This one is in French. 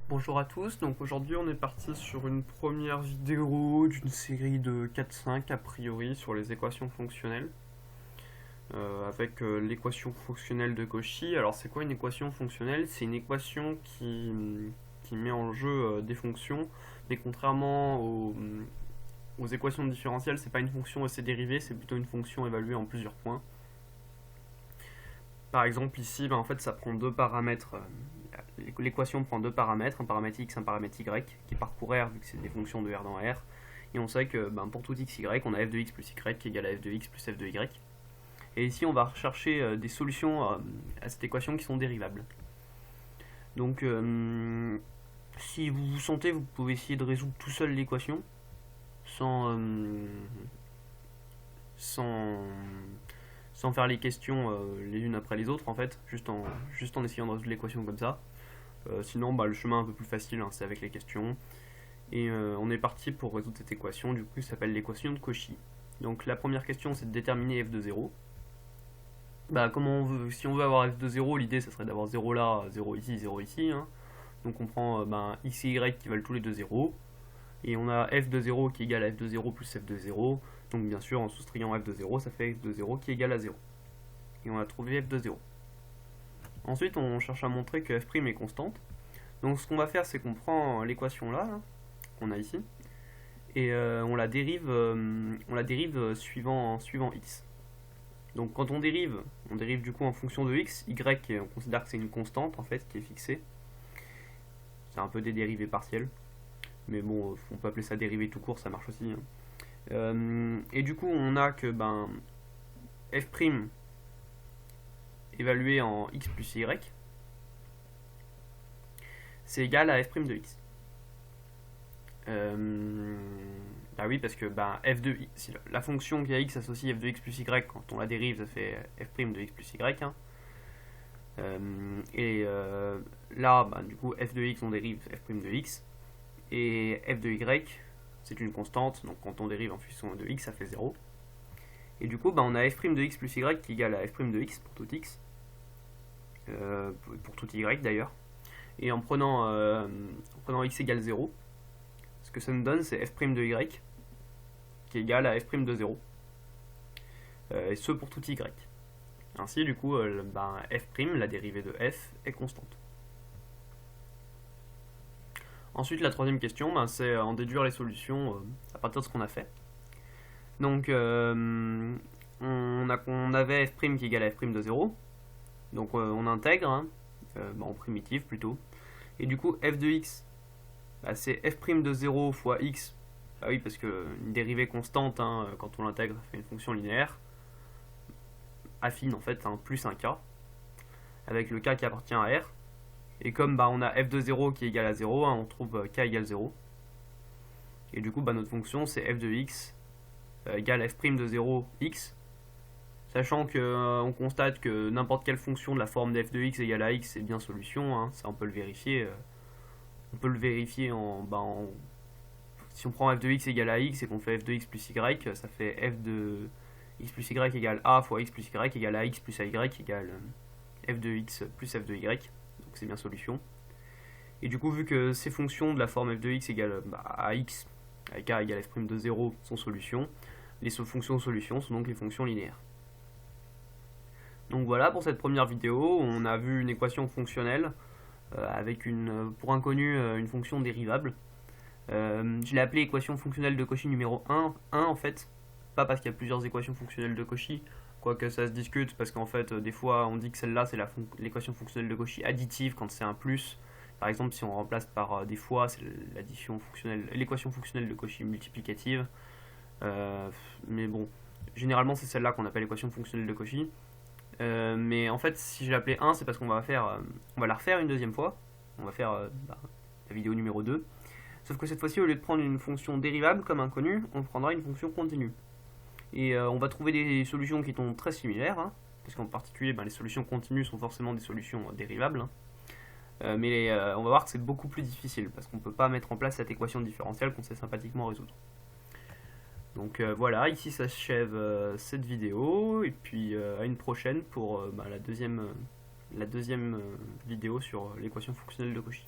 Bonjour à tous, donc aujourd'hui on est parti sur une première vidéo d'une série de 4-5 a priori sur les équations fonctionnelles avec l'équation fonctionnelle de Cauchy. Alors c'est quoi une équation fonctionnelle? C'est une équation qui met en jeu des fonctions, mais contrairement aux équations différentielles, c'est pas une fonction et ses dérivés, c'est plutôt une fonction évaluée en plusieurs points. Par exemple ici, en fait ça prend deux paramètres. L'équation prend deux paramètres, un paramètre x, un paramètre y, qui parcourt R vu que c'est des fonctions de R dans R. Et on sait que pour tout x, y, on a f de x plus y qui est égal à f de x plus f de y. Et ici on va rechercher des solutions à cette équation qui sont dérivables. Donc si vous vous sentez, vous pouvez essayer de résoudre tout seul l'équation sans faire les questions les unes après les autres en fait, juste en essayant de résoudre l'équation comme ça. Sinon le chemin un peu plus facile c'est avec les questions. Et on est parti pour résoudre cette équation, du coup ça s'appelle l'équation de Cauchy. Donc la première question c'est de déterminer f de 0. Si on veut avoir f de 0, l'idée ça serait d'avoir 0 là, 0 ici, 0 ici. Donc on prend x et y qui valent tous les deux 0. Et on a f de 0 qui est égal à f de 0 plus f de 0. Donc bien sûr en soustrayant f de 0, ça fait f de 0 qui est égal à 0. Et on a trouvé f de 0. Ensuite on cherche à montrer que f' est constante. Donc ce qu'on va faire c'est qu'on prend l'équation là, qu'on a ici, et on la dérive suivant x. Donc quand on dérive du coup en fonction de x, y on considère que c'est une constante en fait qui est fixée. C'est un peu des dérivés partiels, mais bon on peut appeler ça dérivée tout court, ça marche aussi. Et du coup on a que f' évalué en x plus y, c'est égal à f' de x. Oui, parce que f de x, si la fonction qui a x associe f de x plus y, quand on la dérive, ça fait f' de x plus y. Là, du coup, f de x, on dérive f' de x. Et f de y, c'est une constante, donc quand on dérive en fonction de x, ça fait 0. Et du coup, on a f' de x plus y qui est égal à f' de x pour tout x. Pour tout y d'ailleurs. Et en prenant x égale 0, ce que ça nous donne, c'est f' de y qui est égal à f' de 0. Et ce pour tout y. Ainsi, du coup, f', la dérivée de f, est constante. Ensuite, la troisième question, c'est en déduire les solutions à partir de ce qu'on a fait. Donc, on avait f' qui est égal à f' de 0. Donc, on intègre, en primitive plutôt. Et du coup, f de x, c'est f' de 0 fois x. Oui, parce qu'une dérivée constante, quand on l'intègre, ça fait une fonction linéaire. Affine en fait, plus un k. Avec le k qui appartient à R. Et comme on a f de 0 qui est égal à 0, on trouve k égale 0. Et du coup, notre fonction, c'est f de x égale f' de 0 x. Sachant qu'on constate que n'importe quelle fonction de la forme de f de x égale à x, c'est bien solution. Ça, on peut le vérifier. On peut le vérifier si on prend f de x égale à x et qu'on fait f de x plus y, ça fait f de x plus y égale a fois x plus y égale a x plus a y égale f de x plus f de y. Donc c'est bien solution. Et du coup, vu que ces fonctions de la forme f de x égale à x, avec a égale f' de 0 sont solutions, les fonctions solutions sont donc les fonctions linéaires. Donc voilà pour cette première vidéo, on a vu une équation fonctionnelle avec pour inconnu une fonction dérivable. Je l'ai appelée équation fonctionnelle de Cauchy numéro 1 en fait, pas parce qu'il y a plusieurs équations fonctionnelles de Cauchy, quoique ça se discute parce qu'en fait des fois on dit que celle-là c'est l'équation fonctionnelle de Cauchy additive quand c'est un plus. Par exemple si on remplace par des fois c'est l'équation fonctionnelle de Cauchy multiplicative. Mais bon, généralement c'est celle-là qu'on appelle l'équation fonctionnelle de Cauchy. Mais en fait si je l'appelais 1 c'est parce qu'on va la refaire une deuxième fois. On va faire la vidéo numéro 2. Sauf que cette fois-ci, au lieu de prendre une fonction dérivable comme inconnue, on prendra une fonction continue. Et on va trouver des solutions qui sont très similaires, parce qu'en particulier, les solutions continues sont forcément des solutions dérivables. Mais on va voir que c'est beaucoup plus difficile, parce qu'on ne peut pas mettre en place cette équation différentielle qu'on sait sympathiquement résoudre. Donc voilà, ici s'achève cette vidéo, et puis à une prochaine pour la deuxième vidéo sur l'équation fonctionnelle de Cauchy.